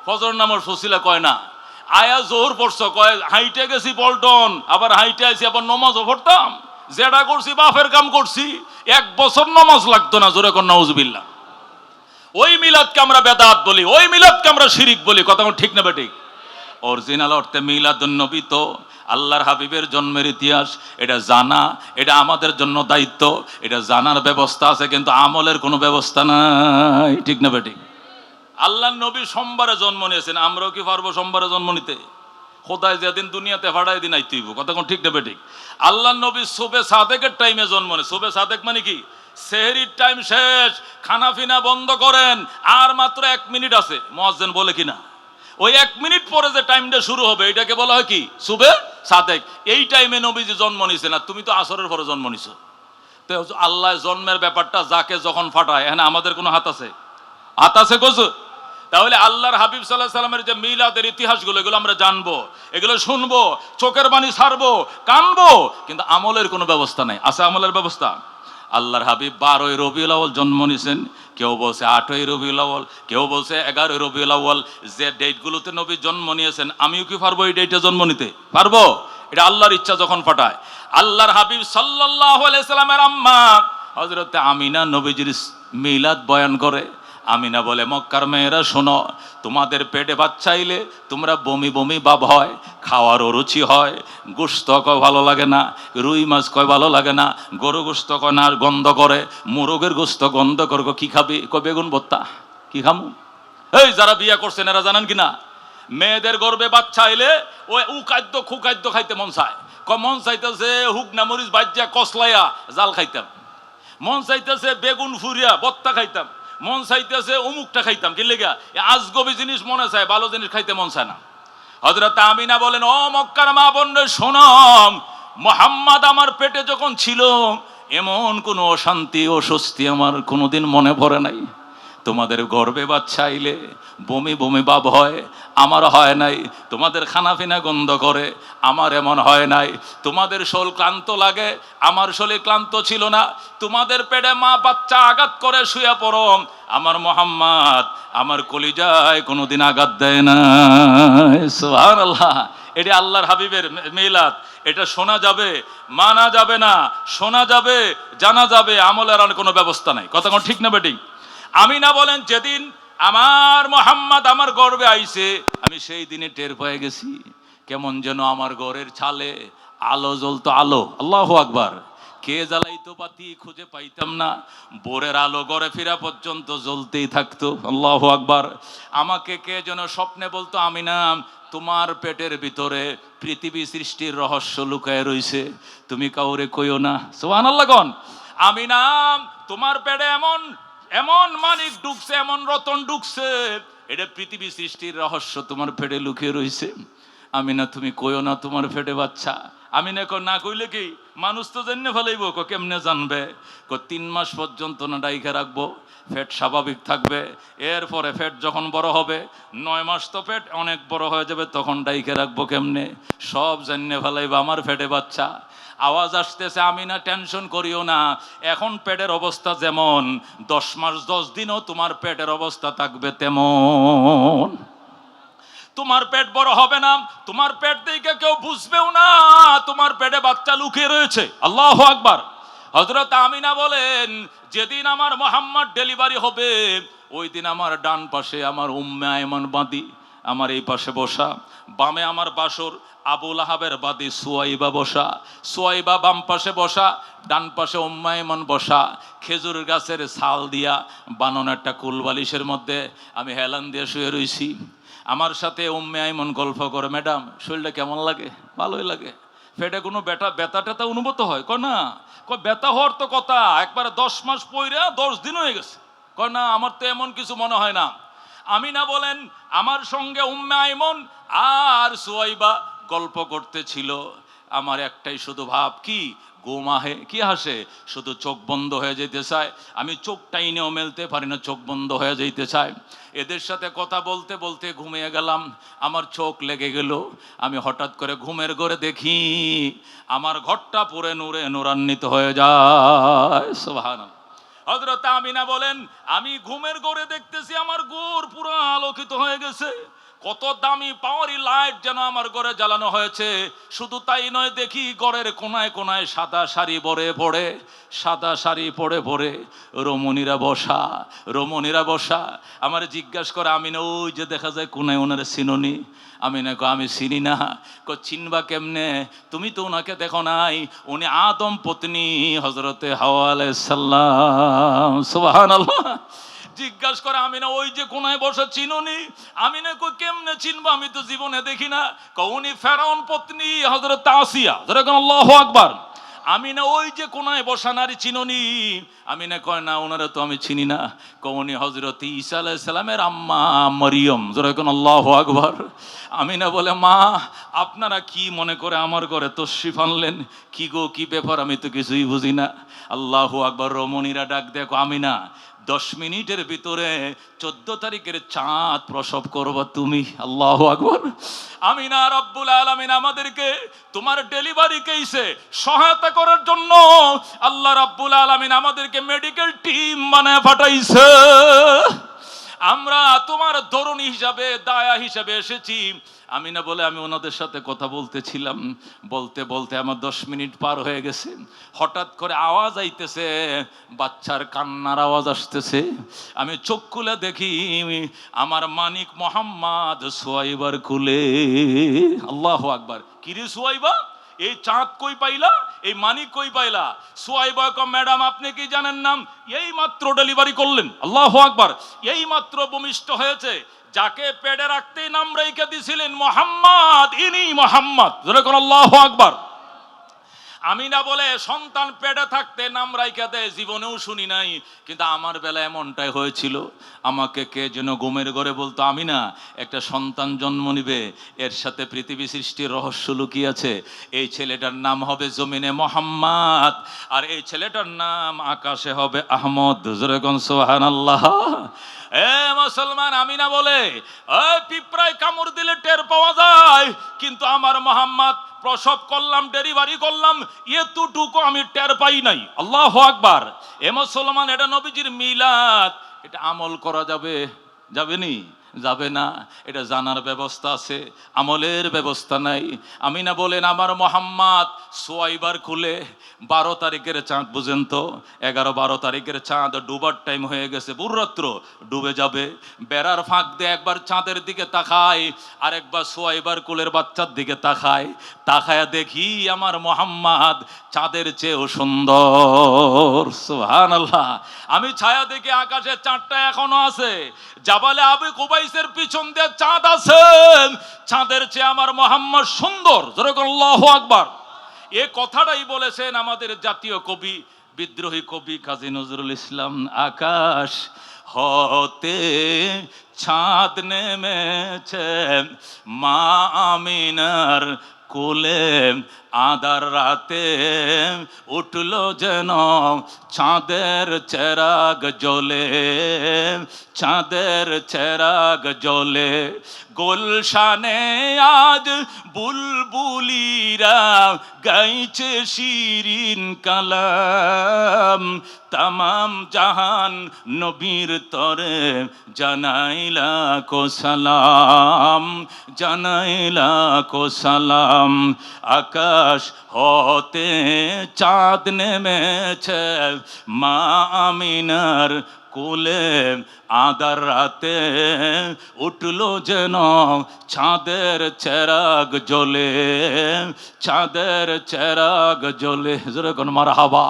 ফজর নামার ফসিলা কয় না, আয়া জোহর পড়ছো, কয় হাইটে গেছি পল্টন, আবার হাইটে আইছি, আবার নমাজও পড়তাম, যেটা করছি বাপের কাম করছি, ১ বছর নমাজ লাগতো না। জোরে কোন নাউজুবিল্লাহ। ওই মিলাদকে আমরা বেদাত বলি, ওই মিলাদকে আমরা শিরিক বলি। কথা ঠিক না বেঠিক? অরিজিনাল অর্থে মিলাদুন নবী তো আল্লাহর হাবিবের জন্মের ইতিহাস, এটা জানা, এটা আমাদের জন্য দায়িত্ব, এটা জানার ব্যবস্থা আছে, কিন্তু আমলের কোনো ব্যবস্থা নাই। ঠিক না বেঠিক? আল্লাহর নবী সোমবারে জন্ম নিয়েছেন, আমরাও কি পারবো সোমবারে জন্ম নিতে? খোদায় যেদিন দুনিয়াতে ফাড়াই দিন আইতে হইব। কথা কোন ঠিক না বেঠিক? আল্লাহর নবী সুবে সাদেকের টাইমে জন্ম নেয়। সুবে সাদেক মানে কি? সেহরির টাইম শেষ, খানাফিনা বন্ধ করেন, আর মাত্র ১ মিনিট আছে। মুয়াজ্জিন বলে কিনা, ওই ১ মিনিট পরে যে টাইমটা শুরু হবে এটাকে বলা হয় কি? সুবে সাদেক। এই টাইমে নবীজি জন্ম নিয়েছেন, আর তুমি তো আসরের পরে জন্ম নিছো। তো আল্লাহ জন্মের ব্যাপারটা যাকে যখন ফাটায়, এখানে আমাদের কোনো হাত আছে? হাত আছে কোস? তাহলে আল্লাহর হাবিব সাল্লাল্লাহু আলাইহি সাল্লামের যে মিলাদের ইতিহাসগুলো, এগুলো আমরা জানবো, এগুলো শুনবো, চোখের পানি ছাড়বো, কানবো, কিন্তু আমলের কোনো ব্যবস্থা নাই। আছে আমলের ব্যবস্থা? আল্লাহর হাবিব ১২ রবিউল আউয়াল জন্ম নিয়েছেন, কেউ বলছে ৮ রবিউল আউয়াল, কেউ বলছে ১১ রবিউল আউয়াল। যে ডেটগুলোতে নবী জন্ম নিয়েছেন, আমিও কি পারবো এই ডেটে জন্ম নিতে? পারবো? এটা আল্লাহর ইচ্ছা যখন ফাটায়। আল্লাহর হাবিব সাল্লাল্লাহু আলাইহি সাল্লামের আম্মা হযরতে আমিনা নবীজির মিলাদ বয়ান করে। আমিনা বলে, মক্কার মেয়েরা শোনো, তোমাদের পেটে বাচ্চা আইলে তোমরা বমি বমি ভাব হয়, খাওয়ারও রুচি হয়, গোস্ত কয় ভালো লাগে না, রুই মাছ কয় ভালো লাগে না, গরু গোস্ত কয় না গন্ধ করে, মোরগের গোস্ত গন্ধ করবো, কি খাবি? কয় বেগুন ভর্তা। কি খামু? এই যারা বিয়ে করছেন এরা জানেন কিনা, মেয়েদের গর্ভে বাচ্চা আইলে ওই খাদ্য খাইতে মন চায়, মন চাইতেছে হুকনা মরিচ বাজ্যা কসলাইয়া জাল খাইতাম, মন চাইতেছে বেগুন ফুরিয়া বত্তা খাইতাম, মন চাইতেছে অমুকটা খাইতাম। কি লেগা? আজগবি জিনিস মনে চায়, ভালো জিনিস খাইতে মন চায় না। হযরত আমিনা বলেন, ও মক্কার মা বোন শোনাম, মুহাম্মদ আমার পেটে যখন ছিল এমন কোনো অশান্তি অস্বস্তি আমার কোনোদিন মনে পড়ে নাই। তোমাদের গর্বে বাচ্চা আইলে বমি বমি ভাব হয়, আমার হয় নাই। তোমাদের খানাপিনা গন্ধ করে, আমার এমন হয় নাই। তোমাদের শরীর ক্লান্ত লাগে, আমার শরীর ক্লান্ত ছিল না। তোমাদের পেটে মা বাচ্চা আঘাত করে শুয়ে পড়ো, আমার মুহাম্মদ আমার কলিজায় কোনোদিন আঘাত দেয় না। সুবহানাল্লাহ। এটা আল্লাহর হাবিবের মিলাদ। এটা শোনা যাবে, মানা যাবে না, শোনা যাবে, জানা যাবে, আমলের আর কোনো ব্যবস্থা নাই। কথা কোন ঠিক না বেঠিক? আমিনা বলেন, যেদিন আমার মুহাম্মদ আমার গর্বে আইছে আমি সেই দিনে টের পেয়ে গেছি কেমন যেন আমার ঘরের ছালে আলো জ্বলতো। আলো, আল্লাহু আকবার। কে জ্বালাইতো বাতি খুঁজে পাইতাম না, বোরের আলো ঘরে ফেরা পর্যন্ত জ্বলতেই থাকতো। আল্লাহু আকবার। আমাকে কে যেন স্বপ্নে বলতো, আমিনা তোমার পেটের ভিতরে পৃথিবী সৃষ্টির রহস্য লুকায় রইছে, তুমি কাউরে কইও না। সুবহানাল্লাহ কোন? আমিনা তোমার পেটে এমন এমন মানিক ঢুকছে, এমন রতন ঢুকছে, এটা পৃথিবী সৃষ্টির রহস্য তোমার পেটে লুকিয়ে রইছে। আমিনা তুমি কইও না তোমার পেটে বাচ্চা। আমিনা কো না কইলে কি মানুষ তো জেনে ফেলাইব। কেমনে জানবে? 3 মাস পর্যন্ত না ডাইখা রাখবো, পেট স্বাভাবিক থাকবে। এরপরে পেট যখন বড় হবে, 9 মাস তো পেট অনেক বড় হয়ে যাবে, তখন ডাইখা রাখবো কেমনে? সব জেনে ফেলাইব আমার পেটে বাচ্চা। আওয়াজ আসতেছে, আমিনা টেনশন করিও না, এখন পেটের অবস্থা যেমন 10 মাস 10 দিনও তোমার পেটের অবস্থা থাকবে তেমন। তোমার পেট বড় হবে না, তোমার পেট দেখে কেউ বুঝবেও না তোমার পেটে বাচ্চা লুকিয়ে রয়েছে। আল্লাহু আকবার। হযরত আমিনা বলেন, যেদিন আমার মুহাম্মদ ডেলিভারি হবে ওই দিন আমার ডান পাশে আমার উম্মে আয়মান বাঁধি, আমার এই পাশে বসা, বামে আমার বাসর আবু লাহাবের বাদী সুয়াইবা বসা, সুয়াইবা বাম পাশে বসা, ডান পাশে উম্মে আয়মান বসা। খেজুর গাছের ছাল দিয়া বানানো একটা কুলবালিশের মধ্যে আমি হেলান দিয়ে শুয়ে রইছি। আমার সাথে উম্মে আয়মান গল্প করে, ম্যাডাম শরীরটা কেমন লাগে? ভালোই লাগে। পেটে কোনো ব্যথা ট্যাথা অনুভূত হয়? কয় না। কয় ব্যথা হওয়ার তো কথা, একবারে 10 মাস পইরা 10 দিন হয়ে গেছে। কয় না, আমার তো এমন কিছু মনে হয় না। আমিনা বলেন, আমার সঙ্গে উম্মে আয়মান আর সুয়াইবা গল্প করতেছিল। আমার একটাই শুধু ভাব, কি ঘুম আহে, কি হাসে, শুধু চোখ বন্ধ হয়ে যেতে চায়। আমি চোখ টাইনেও মেলতে পারি না, চোখ বন্ধ হয়ে যেতে চায়। এদের সাথে কথা বলতে বলতে ঘুমিয়ে গেলাম, আমার চোখ লেগে গেল। আমি হঠাৎ করে ঘুমের ঘরে দেখি আমার ঘরটা পুরে নূরে নূরান্বিত হয়ে যায়। সুবহানাল্লাহ। হযরত আমিনা বলেন, আমি ঘুমের ঘরে দেখতেছি আমার ঘর পুরো আলোকিত হয়ে গেছে। কত দামি পাওয়ারি লাইট যেন আমার ঘরে জ্বালানো হয়েছে। শুধু তাই নয়, দেখি ঘরের কোনায় কোনায় সাদা শাড়ি পরে পড়ে, সাদা শাড়ি পরে পড়ে রমণীরা বসা, রমণীরা বসা। আমার জিজ্ঞাসা করে, আমিনা ওই যে দেখা যায় কোনায়, ওনারা চিননি? আমিনা কো, আমি চিনি না। কো, চিনবা কেমনে? তুমি তো ওনাকে দেখো নাই, উনি আদম পত্নী হযরতে হাওয়া আলাইহিস সালাম। সুবহানাল্লাহ। জিজ্ঞাসা করে, আমিনা ওই যে কোনায় বসা চিনুনি? আমিনা কই, কেমনে চিনবো, আমি তো জীবনে দেখি না। উনি ফেরাউন পত্নী হযরত আসিয়া। আল্লাহু আকবার। আমিনা ওই যে কোনায় বসা নারী চিনুনি? আমিনা কয়, না ওনারা তো আমি চিনি না। উনি হযরত ঈসা আলাইহিস সালামের আম্মা মরিয়ম। আল্লাহু আকবার। আমিনা বলে, মা আপনারা কি মনে করে আমার ঘরে তশরিফ আনলেন? কি গো, কি ব্যাপার, আমি তো কিছুই বুঝি না। আল্লাহু আকবার। রমণীরা ডাক দেখো, আমিনা 10 মিনিটের ভিতরে 14 তারিখের চাঁদ প্রসব করবা তুমি। আল্লাহু আকবার। আমিনা রব্বুল আলামিন আমাদেরকে তোমার ডেলিভারি কেসে সহায়তা করার জন্য আল্লাহ রব্বুল আলামিন আমাদেরকে মেডিকেল টিম বানায় পাঠাইছে। আমরা তোমার দরুনি হিসাবে, দায়া হিসাবে এসেছি। আমিনা বলে, আমি ওনাদের সাথে কথা বলতেছিলাম, বলতে বলতে আমার 10 মিনিট পার হয়ে গেছে। হঠাৎ করে আওয়াজ আইতেছে, বাচ্চার কান্নার আওয়াজ আসতেছে। আমি চোখ খুলে দেখি আমার মানিক মোহাম্মদ সুয়াইবার কুলে। আল্লাহু আকবার। কিরে সুয়াইবা, এই চাঁদ কই পাইলা, এই মানিক কই পাইলা? সুয়াইবা কম, ম্যাডাম আপনি কি জানেন না, এই মাত্র ডেলিভারি করলেন। আল্লাহু আকবার। এই মাত্র ভূমিষ্ঠ হয়েছে। যাকে পেটে রাখতেই নাম রেখে দিয়েছিলেন মোহাম্মদ, ইনি মোহাম্মদ। আল্লাহু আকবার। আমিনা বলে সন্তান পেটে থাকতে নাম রাইখা দেয়, জীবনেও শুনি নাই, কিন্তু আমার বেলায় এমনটাই হয়েছিল। আমাকে কে যেন ঘুমের ঘরে বলতো, আমিনা একটা সন্তান জন্ম নিবে, এর সাথে পৃথিবী সৃষ্টির রহস্য লুকিয়ে আছে। এই ছেলেটার নাম হবে জমিনে মোহাম্মদ, আর এই ছেলেটার নাম আকাশে হবে আহমদ। জোরে কোন সুবহানাল্লাহ। এ মুসলমান, আমিনা বলে ওই পিঁপড়ায় কামড় দিলে টের পাওয়া যায়, কিন্তু আমার মোহাম্মদ প্রসব করলাম, ডেলিভারি করলাম, এতটুকু আমি টের পাই নাই। আল্লাহু আকবার। এ মুসলমান, এটা নবীজির মিলাদ, এটা আমল করা যাবে? যাবে নি? যাবে না। এটা জানার ব্যবস্থা আছে, আমলের ব্যবস্থা নাই। আমিনা বলেন আমার মোহাম্মদ সোয়াইবার খুলে 12 তারিখের চাঁদ, বুঝেন তো, 11-12 তারিখের চাঁদ ডুবার টাইম হয়ে গেছে, ভোররাত্র ডুবে যাবে। বেড়ার ফাঁক দিয়ে একবার চাঁদের দিকে তাকায়, আর একবার সোয়াইবার কুলের বাচ্চার দিকে তাকায়। তাকায়া দেখি আমার মোহাম্মদ চাঁদের চেয়েও সুন্দর। সুবহানাল্লাহ। আমি ছায়া দেখি আকাশের চাঁদটা এখনো আছে। জাবালে আবু কুবাইসের পিছন দিয়ে চাঁদ আছে, চাঁদের চেয়ে আমার মোহাম্মদ সুন্দর। জোরে বলেন আল্লাহু আকবার। এ কথাটাই বলেছেন আমাদের জাতীয় কবি, বিদ্রোহী কবি কাজী নজরুল ইসলাম। আকাশ হতে চাঁদ নেমেছে মা আমিনার কোলে, আধার রাতে উঠল যেন চাঁদের চেরাগ জ্বলে, চাঁদের চেরাগ জ্বলে। গুলশানে আজ বুলবুলিরা গাইছে শিরিন কালাম, তামাম জাহান নবীর তরে জানাইলা কো সালাম, জানাইলা কো সালাম। আকাশ হতে চাঁদ নেমেছে মা আমিনার কোলে, আধার রাতে উঠল যেন চাঁদের চেরাগ জ্বলে, চাঁদের চেরাগ জ্বলে। জোরে কোন মারহাবা।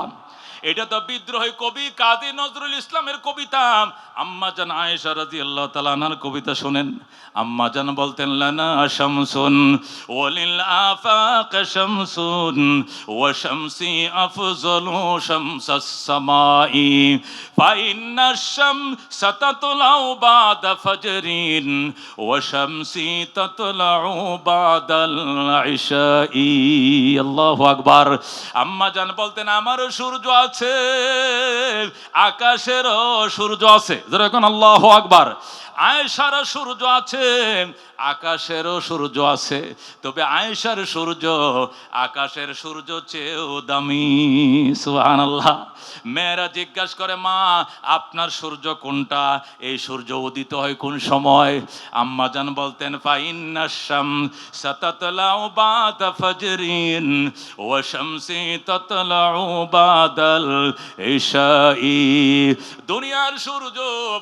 এটা তো বিদ্রোহী কবি কাজী নজরুল ইসলামের কবিতা। আম্মাজান আয়েশা রাদিয়াল্লাহু তাআলা আনহার কবিতা শুনেন। আম্মাজান বলতেন লানা শামসুন ওয়ালিল আফাক শামসুন ওয়া শামসি আফজালু শামসাস সামাই ফাইন্না শামসা তাতলাউ বাদা ফাজরিন ওয়া শামসি তাতলাউ বাদাল ইশাই। আল্লাহু আকবার। আম্মাজান বলতেন আমারও সূর্য আছে, আকাশেরও সূর্য আছে। যেরকম আল্লাহু আকবার। আয়েশারও সূর্য আছে, আকাশেরও সূর্য আছে, তবে আয়েশার সূর্য আকাশের সূর্য চেয়েও দামি। সুবহানাল্লাহ। মেয়েরা জিজ্ঞাসা করে মা আপনার সূর্য কোনটা, এই সূর্য উদিত হয় কোন সময়? আম্মাজান বলতেন ফাইন্নাশ শামসা তাতলাউ বাদা ফাজরিন ওয়া শামসি তাতলাউ বাদাল ইশাই। দুনিয়ার সূর্য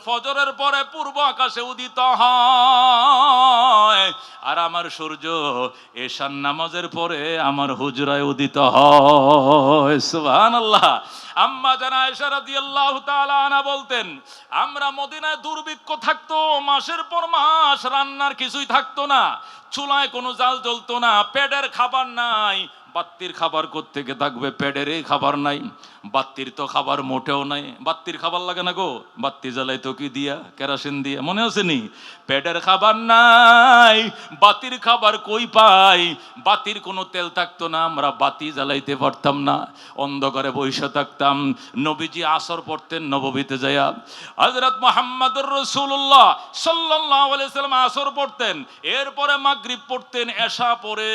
ফজরের পরে পূর্ব আকাশে উদিত হয়, আর আমার সূর্য এশার নামাজের পরে আমার হুজরায় উদিত হয়। সুবহানাল্লাহ। আম্মা জান আয়েশা রাদিয়াল্লাহু তাআলা আনহা বলতেন আমরা মদিনায় দুর্ভিক্ষ থাকতো, মাসের পর মাস রান্নার কিছুই থাকতো না, চুলায় কোনো জাল জ্বলতো না, পেটের খাবার নাই। বাত্তির খাবার কোত্থেকে থাকবে? পেটেরই খাবার নাই, বাত্তির তো খাবার মোটেও নাই। বাত্তির খাবার লাগে না গো, বাত্তি জ্বালাই তো কি দিয়া? কেরোসিন দিয়ে, মনে আছে নি? পেটের খাবার নাই, বাতির খাবার কই পাই? বাতির কোনো তেল থাকতো না, আমরা বাতি জ্বালাইতে পারতাম না, অন্ধকারে বসে থাকতাম। নবীজি আসর পড়তেন নববীতে যায়া, হযরত মুহাম্মদুর রাসূলুল্লাহ সাল্লাল্লাহু আলাইহি ওয়াসাল্লাম আসর পড়তেন, এরপরে মাগরিব পড়তেন, এশা পড়ে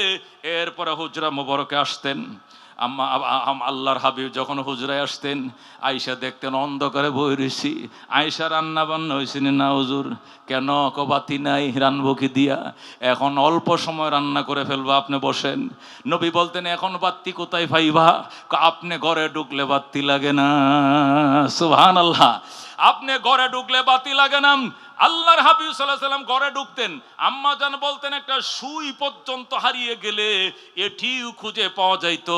এরপরে হুজরা মুবারকে আসতেন। আল্লাহর হাবিব যখন হুজরায় আসতেন, আয়েশা দেখতেন অন্ধকারে বই রইছি। আয়েশা রান্না বান্না হয়েছে না হুজুর? কেন? বাতি নাই, রান্নবো কি দিয়া? এখন অল্প সময় রান্না করে ফেলবো, আপনি বসেন। নবী বলতেন এখন বাতি কোথায় পাইবা? আপনি ঘরে ঢুকলে বাতি লাগে না। সুবহানাল্লাহ। আপনি ঘরে ঢুকলে বাতি লাগে না, আল্লাহর হাবিব সাল্লাল্লাহু আলাইহি সাল্লাম ঘরে ঢুকতেন, আম্মা জান বলতেন একটা সুই পর্যন্ত হারিয়ে গেলে এটিও খুঁজে পাওয়া যাইত।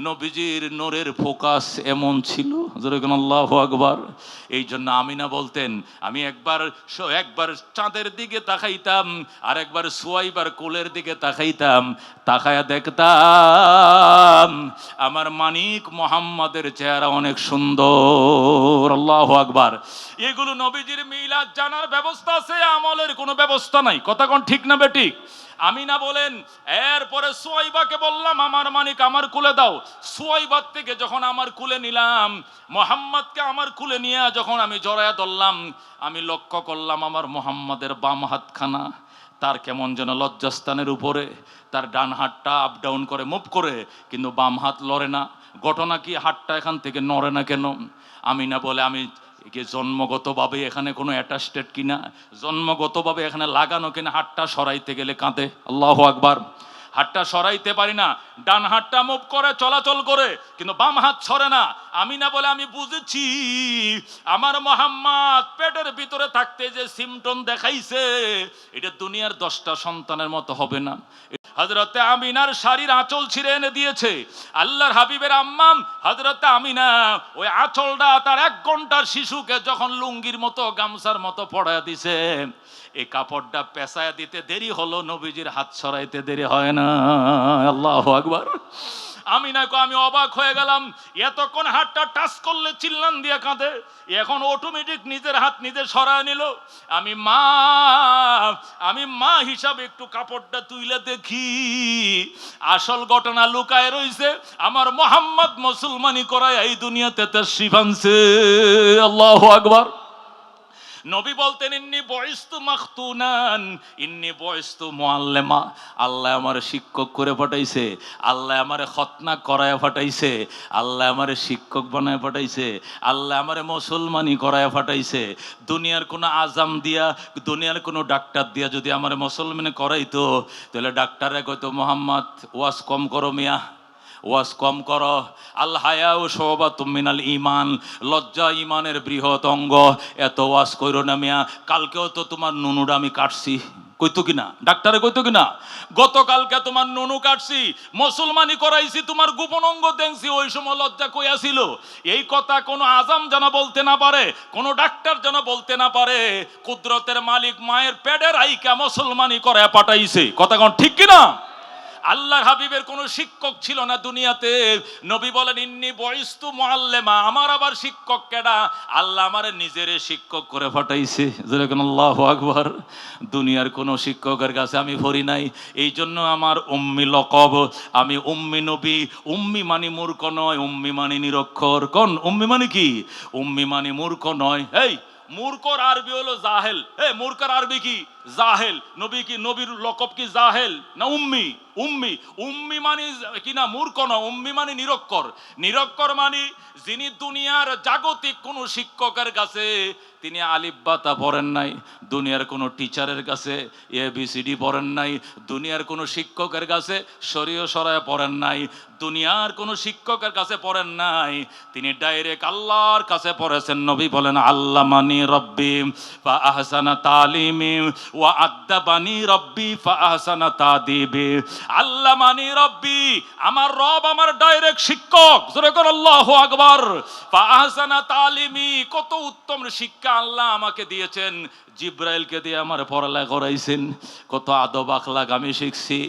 নবীজির নূরের ফোকাস এমন ছিল, যেরকম আল্লাহু আকবার। এই জন্য আমিনা বলতেন, আমি একবার চাঁদের দিকে তাকাইতাম, আর একবার সুয়াইবার কোলের দিকে তাকাইতাম, তাকায়া দেখতাম আমার মানিক মোহাম্মদের চেহারা অনেক সুন্দর। আল্লাহু আকবার। এগুলো নবীজির মিলাদ জানার ব্যবস্থা আছে, আমলের কোনো ব্যবস্থা নাই। কথা কোন ঠিক না বেঠিক? আমিনা বলেন, এরপরে সুয়াইবাকে বললাম আমার মানিক আমার কুলে দাও। সুয়াইবার থেকে যখন আমার কুলে নিলাম, মোহাম্মদকে আমার কুলে নিয়ে যখন আমি জড়ায়া ধরলাম, আমি লক্ষ্য করলাম আমার মোহাম্মদের বাম হাতখানা তার কেমন যেন লজ্জাস্থানের উপরে, তার ডান হাতটা আপ ডাউন করে, মুভ করে, কিন্তু বাম হাত লড়ে না। ঘটনা কি, হাতটা এখান থেকে নড়ে না কেন? আমিনা বলে, আমি জন্মগতভাবে এখানে কোনো অ্যাটাস্টেড কিনা, জন্মগতভাবে এখানে লাগানো কিনা, হাতটা সরাইতে গেলে কাঁদে। আল্লাহু আকবার। হাতটা সরাইতে পারি না, ডান হাতটা মুভ করে, চলাচল করে, কিন্তু বাম হাত সরে না। আমিনা বলে, আমি বুঝেছি আমার মোহাম্মদ পেটের ভিতরে থাকতে যে সিমটম দেখাইছে, এটা দুনিয়ার 10টা সন্তানের মতো হবে না। হযরতে আমিনার শাড়ির আঁচল ছিঁড়ে এনে দিয়েছে আল্লাহর হাবিবের আম্মা হযরতে আমিনা। ওই আঁচলটা তার 1 ঘন্টার শিশুকে যখন লুঙ্গির মতো, গামছার মতো পড়ায় দিছে, এই কাপড়টা পেঁচায় দিতে দেরি হলো, নবীজির হাত সরাইতে দেরি হয় না। আল্লাহু আকবার। আমি অবাক হয়ে গেলাম, এতক্ষণ হাতটা টাচ করলে চিল্লান দিয়ে কাঁদে, এখন অটোমেটিক নিজের হাত নিজে সরায় নিল। আমি মা হিসাবে একটু কাপড়টা তুইলে দেখি, আসল ঘটনা লুকায় রইছে। আমার মোহাম্মদ মুসলমানি করায় এই দুনিয়াতে তাশরীফ আনছে। আল্লাহু আকবার। নবী বলতেন, ইন্নী বয়স্তু মাখতুনান, ইন্নী বয়স্তু মুআল্লিমা। আল্লাহ আমারে শিক্ষক করে পাঠাইছে, আল্লাহ আমারে খতনা করায় পাঠাইছে, আল্লাহ আমারে শিক্ষক বানায় পাঠাইছে, আল্লাহ আমারে মুসলমানি করায় পাঠাইছে। দুনিয়ার কোনো আজাম দিয়া, দুনিয়ার কোনো ডাক্তার দিয়া যদি আমারে মুসলমানি করাইতো, তাহলে ডাক্তারে কইতো, মোহাম্মদ ওয়াজ কম করো মিয়া, ওয়াজ কম করো। আল হায়াউ শুবাতুম মিনাল ঈমান, লজ্জা ঈমানের বৃহৎ অঙ্গ, এত ওয়াজ কইরো না মিয়া। কালকেও তো তোমার নুনুটা আমি কাটছি, কইতো কিনা ডাক্তারে, কইতো কিনা, গতকালকে তোমার নুনু কাটছি, মুসলমানি করাইছি, তোমার গোপন অঙ্গ দেখছি, ওই সময় লজ্জা কইয়া ছিল। এই কথা কোনো আজাম যেন বলতে না পারে, কোনো ডাক্তার যেন বলতে না পারে। কুদরতের মালিক মায়ের পেটের আইকা মুসলমানি করে পাঠাইছে। কথা কোন ঠিক কিনা? আল্লাহর হাবিবের কোনো শিক্ষক ছিল না দুনিয়াতে। নবী বলেন, ইন্নী বয়স্তু মুআল্লিমা, আমার আবার শিক্ষক কেডা? আল্লাহ আমারে নিজেরে শিক্ষক করে পাঠাইছে। যেরকম আল্লাহু আকবার। দুনিয়ার কোনো শিক্ষকের কাছে আমি পড়ি নাই, এই জন্য আমার উম্মি লকব। আমি উম্মি নবী। উম্মি মানে মূর্খ নয়, উম্মি মানে নিরক্ষর। কোন উম্মি মানে কি? উম্মি মানে মূর্খ নয়। এই মূর্খর আরবি হলো জাহেল। মূর্খর আরবি কি? জাহেল। নবী কি, নবীর লকব কি জাহেল না উম্মি? উম্মি। উম্মি মানে কি না মূর্খ না, উম্মি মানে নিরক্ষর। নিরক্ষর মানে যিনি দুনিয়ার জাগতিক কোন শিক্ষকের কাছে তিনি আলিফ বাতা পড়েন নাই, দুনিয়ার কোনো টিচারের কাছে ABCD পড়েন নাই, দুনিয়ার কোনো শিক্ষকের কাছে শরীয় সরায় পড়েন নাই, দুনিয়ার কোনো শিক্ষকের কাছে পড়েন নাই, তিনি ডাইরেক্ট আল্লাহর কাছে পড়েছেন। নবী বলেন, আল্লামানি রব্বি ফা আহসানা তালিমি ওয়া আদ্দাবানি রব্বি ফা আহসানা তাদিবি। আল্লামানি রব্বি, আমার রব আমার ডাইরেক্ট শিক্ষক। জোরে করে আল্লাহু আকবার। ফা আহসানা তালিমি, কত উত্তম শিক্ষা আল্লাহ আমাকে দিয়েছেন। জিব্রাইলকে দিয়ে আমার পড়ালেখা করাইছেন, কত আদব আখলাক আমি শিখছি।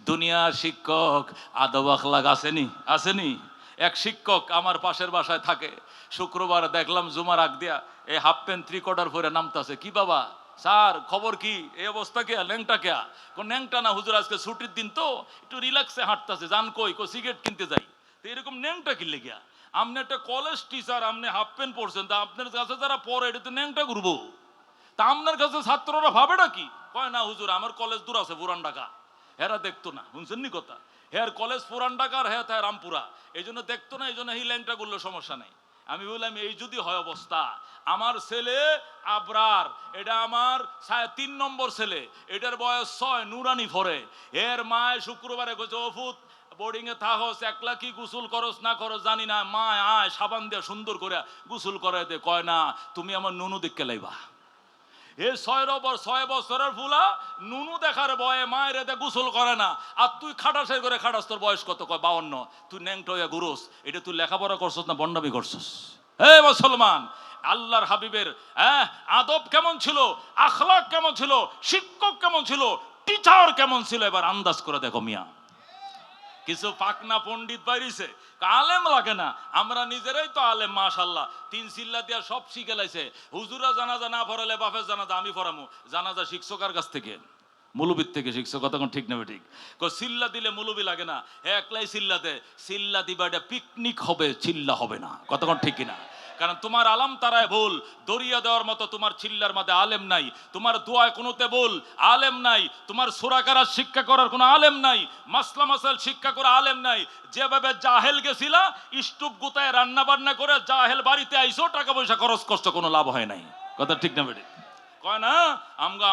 দুনিয়ার শিক্ষক আদব আখলাক আসেনি? আসেনি? এক শিক্ষক আমার পাশের বাসায় থাকে, শুক্রবার দেখলাম জুমার আগ দিয়া এই হাফ প্যান্ট 3/4 পরে নামতাছে। কি বাবা, স্যার খবর কি, এই অবস্থা কে, ল্যাংটা কে? কোন ন্যাংটা না হুজুর, আজকে ছুটির দিন তো একটু রিল্যাক্সে হাঁটতাছে। জান কই? সিগারেট কিনতে যাই। তো এরকম ন্যাংটা কিনলে গিয়া? আপনি একটা কলেজ টিচার, আপনি হাফ প্যান্ট পরছেন, তা আপনার কাছে যারা পড়ে এটা তো ন্যাংটা ঘুরবো। তা আপনার কাছে ছাত্ররা ভাবেটা কি? কয় না হুজুর আমার কলেজ দূর আছে, পুরান ঢাকা, হেরা দেখতো না। শুনছেন নি কথা? হের কলেজ পুরান ঢাকার, হ্যাঁ তাই রামপুরা, এই জন্য দেখতো না, এই জন্য এই ল্যাংটা করলে সমস্যা নাই। আমি বললাম, এই যদি হয় অবস্থা, আমার ছেলে আবরার, এটা আমার 3 নম্বর ছেলে, এটার বয়স 6, নুরানি ফরে। এর মায় শুক্রবারে কইছে, ওফুত বোর্ডিং এ থাকস, একলা কি গোসল করস না করস জানি না, মা আয় সাবান দিয়ে সুন্দর করে গোসল করে দে। কয় না, তুমি আমার নুনু দেখকে লাইবা। এ 6 বছরের ফুলা নুনু দেখার ভয়ে মায়ের এতে গোসল করে না, আর তুই খাটাসের করে খাটাস। তোর বয়স কত? কয় 52। তুই ন্যাংটা হইয়া ঘুরোস। এটা তুই লেখাপড়া করছস না বন্ডামি করছস? হে মুসলমান, আল্লাহর হাবিবের আদব কেমন ছিল, আখলাক কেমন ছিল, শিক্ষক কেমন ছিল, টিচার কেমন ছিল, এবার আন্দাজ করে দেখো মিয়া। কিছু পাকনা পণ্ডিত বাইরিছে, আলেম লাগে না, আমরা নিজেরাই তো আলেম মাশাআল্লাহ। 3 চিল্লা দিয়া সব শিখে লাইছে। হুজুরা জানাজা না পড়ালে বাপের জানাজা আমি পড়ামু। জানাজা শিখছো কার কাছ থেকে? মুলুবির থেকে শিখছো। কতক্ষণ ঠিক নেবে ঠিক? চিল্লা দিলে মুলুবি লাগে না, একলাই চিল্লাতে। চিল্লা দিবা এটা পিকনিক হবে, চিল্লা হবে না। কতক্ষণ ঠিক কিনা? কারণ তোমার আলাম তারায় ভুল, দরিয়া দেওয়ার মতো তোমার চিল্লার মধ্যে আলেম নাই, তোমার দোয়ায় কোনোতে বল আলেম নাই, তোমার সূরা কেরাত শিক্ষা করার কোনো আলেম নাই, মাসলা মাসাইল শিক্ষা করা আলেম নাই। যেভাবে জাহেল গেছিলা স্টুপ গুতায় রান্না বান্না করে জাহেল বাড়িতে আইসো, টাকা পয়সা খরচ করছো, কোনো লাভ হয় নাই। কথা ঠিক না বেটি? কয় না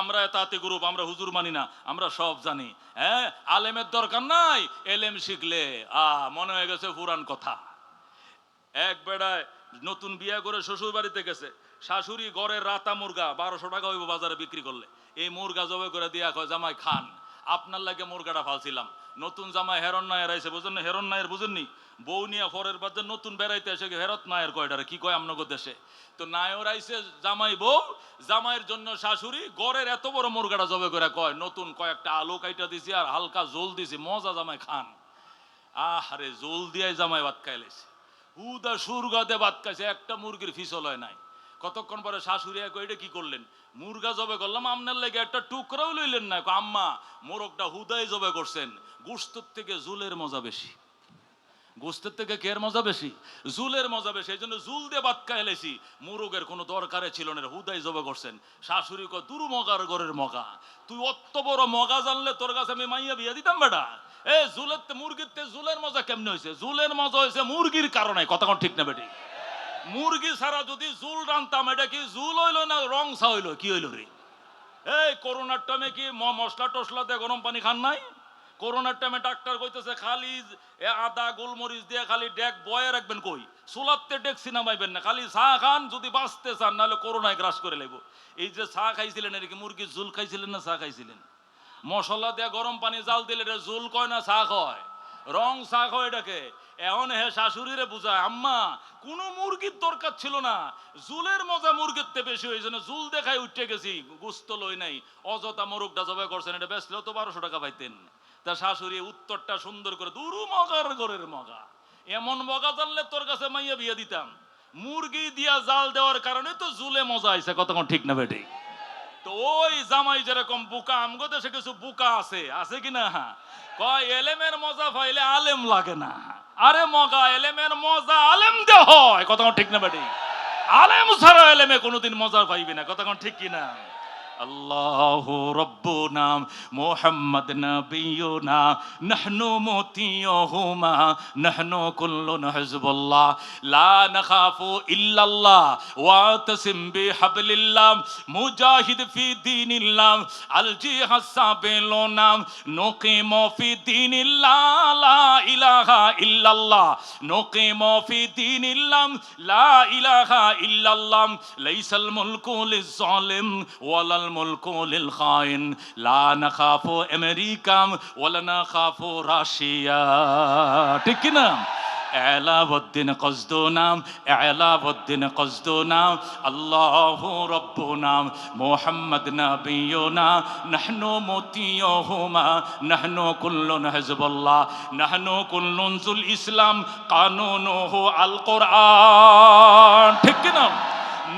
আমরা তাতে গ্রুপ, আমরা হুজুর মানি না, আমরা সব জানি। আলেমের দরকার নাই, এলেম শিখলে মনে হয়ে গেছে পুরান কথা। এক বেড়ায় নতুন বিয়ে করে শ্বশুর বাড়িতে গেছে, শাশুড়ি ঘরের রাতা মুরগা 1200 টাকা হইব বাজারে বিক্রি করলে। এই মুরগা জবে করে দিয়া কয় জামাই খান, আপনার লাগে মুরগাটা ফালছিলাম। নতুন জামাই হেরন নায়ের আইছে, বুঝেন না? হেরন নায়ের বুঝেননি? বউ নিয়ে পরের বাজার নতুন বেড়াইতে এসে হেরত নায়ের কয়টারে কি কয় আমনগর দেশে। তো নায়র আইছে জামাই বউ, জামাইয়ের জন্য শাশুড়ি ঘরের এত বড় মুরগাটা জবে করে কয় নতুন কয়েকটা আলু কাইটা দিছি আর হালকা জোল দিছি, মজা জামাই খান। আরে জোল দিয়ে জামাই ভাত খাইলেছে, হুদা সুরগাতে ভাত খাইছে, একটা মুরগির ফিসল হয় নাই। কতক্ষণ পরে শাশুড়ি এটা কি করলেন? মুরগা জবে করলাম, আপনার লেগে একটা টুকরাও লইলেন না। আম্মা মোরগটা হুদাই জবে করছেন, গোস্তর থেকে জুলের মজা বেশি। গোস্তের থেকে কের মজা বেশি? জুলের মজা বেশি। এই জন্য জুল দিয়ে ভাত খাইলেছি, মুরগের কোনো দরকারে ছিল না, হুদাই জবে করছেন। শাশুড়ি কয় তুরু মগার ঘরের মগা, তুই অত বড় মগা জানলে তোর কাছে আমি মাইয়া বিয়া দিতাম বেটা। জুলের মুরগির জুলের মজা কেমনে হয়েছে? জুলের মজা হয়েছে মুরগির কারণে। কতক্ষণ ঠিক না বেটি? মুরগি ছাড়া যদি জুল রানতাম, এটা কি জুল হইলো না রং চা হইলো? কি হইলো রে? এই করোনার টাইমে কি মশলা টসলা দিয়ে গরম পানি খান নাই? করোনার টাইমে ডাক্তার কইতেছে খালি আদা গোলমরিচ দিয়ে খালি ডেক বয়ে রাখবেন, কই চুলাতে ডেক সিনামাইবেন না, খালি চা খান যদি বাঁচতে চান, নাহলে করোনায় গ্রাস করে লাগবো। এই যে চা খাইছিলেন, এটা কি মুরগির ঝুল খাইছিলেন না চা খাইছিলেন? মশলা দিয়ে গরম পানি জাল দিলে এটা ঝুল কয় না চা কয়? রং চা কয় এটাকে। এখন শাশুড়িরে বুঝায় আম্মা কোন মুরগির দরকার ছিল না, জুলের মজা মুরগির তে বেশি হয়েছে না, জুল দেখাই উঠে গেছি, গুস্ত লই নাই, অযথা মোরগটা জবাই করছেন, এটা বেচলেও তো 1200 টাকা পাইতেন। তা শাশুড়ি উত্তরটা সুন্দর করে, দুরু মগার ঘরের মগা, এমন মগা জানলে তোর কাছে মাইয়া বিয়ে দিতাম। মুরগি দিয়া জাল দেওয়ার কারণে তো জুলে মজা আইছে। কতক্ষণ ঠিক না বেটি? তো ওই জামাই যেরকম বুকা, আমগো দেশে কিছু বুকা আছে, আছে কিনা? কয় এলেমের মজা পাইলে আলেম লাগে না। আরে মগা, এলেমের মজা আলেম দে হয়। কতক্ষণ ঠিক না বেটি? আলেম ছাড়া এলেমে কোনোদিন মজা পাইবি না। কতক্ষণ ঠিক কিনা? আল্লাহু রব্বুনা মুহাম্মদ নবিয়ুনা নাহনু মুতিয়ুহুমা নাহনু কুল্লুন হিজবুল্লাহ লা নাখাফু ইল্লাল্লাহ ওয়া তাসিম বিহাবলিল্লাহ মুজাহিদ ফি দীনিল্লাহ আল জিহাদ সাবিলুনা নুকিমু ফি দীনিল্লাহ লা ইলাহা ইল্লাল্লাহ নুকিমু ফি দীনিল্লাহ লা ইলাহা ইল্লাল্লাহ লাইসাল মুলকু লিজ-জালিম ওয়ালা الملك للخائن لا نخاف امريكا ولا نخاف রাশিয়া। ঠিক না? এলাউদ্দিন কসদুনা, এলাউদ্দিন কসদুনা, আল্লাহু রব্বুনা মুহাম্মদ নবিয়ুনা নাহনু মুতিয়ুহুমা নাহনু কুল্লুন হিজবুল্লাহ নাহনু কুল্লুন জুল ইসলাম কানুনুহু আল কোরআন। ঠিক না?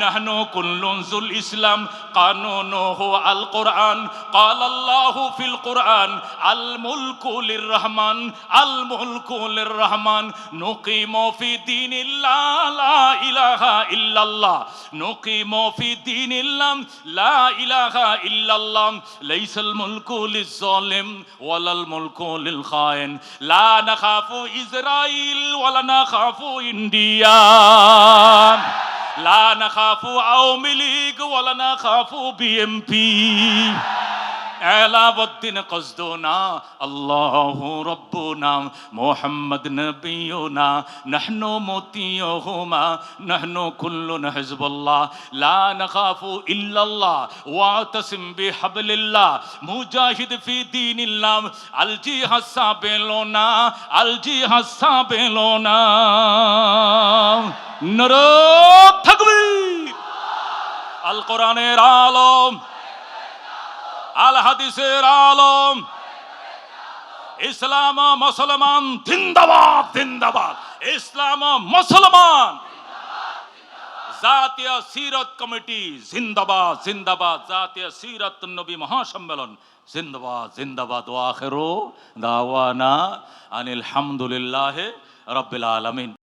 নাহনু কুল্লুন জুল ইসলাম কানুনুহু আল কোরআন। قال الله في القرآن الملك للرحمن الملك للرحمن نقيم في دين الله لا إله إلا الله نقيم في دين الله لا إله إلا الله ليس الملك للظالم ولا الملك للخائن لا نخاف إسرائيل ولا نخاف إنديا লা নাখাফু আওয়ামী লীগ ওয়ালা নাখাফু বিএমপি। এলাউদ্দিন কসদুনা আল্লাহু রব্বুনা মুহাম্মদ নবিয়ুনা নাহনু মুতিয়ুহুমা নাহনু কুল্লুন হিজবুল্লাহ লা নাখাফু ইল্লাল্লাহ ওয়াতাসিম বিহাবলিল্লাহ মুজাহিদ ফি দীনিল্লাহ আল জিহাদ সাবিলুনা আল জিহাদ সাবিলুনা নারে তাকবীর। আল কোরআনের আলম, আল হাদিসের আলম, ইসলাম মুসলমান জিন্দাবাদ জিন্দাবাদ, ইসলাম মুসলমান। জাতীয় সিরত কমিটি জিন্দাবাদ জিন্দাবাদ, জাতীয় সিরত নবী মহাসম্মেলন জিন্দাবাদ জিন্দাবাদ। ওয়া আখিরু দাওয়ানা আনিল হামদুলিল্লাহি রাব্বিল আলামিন।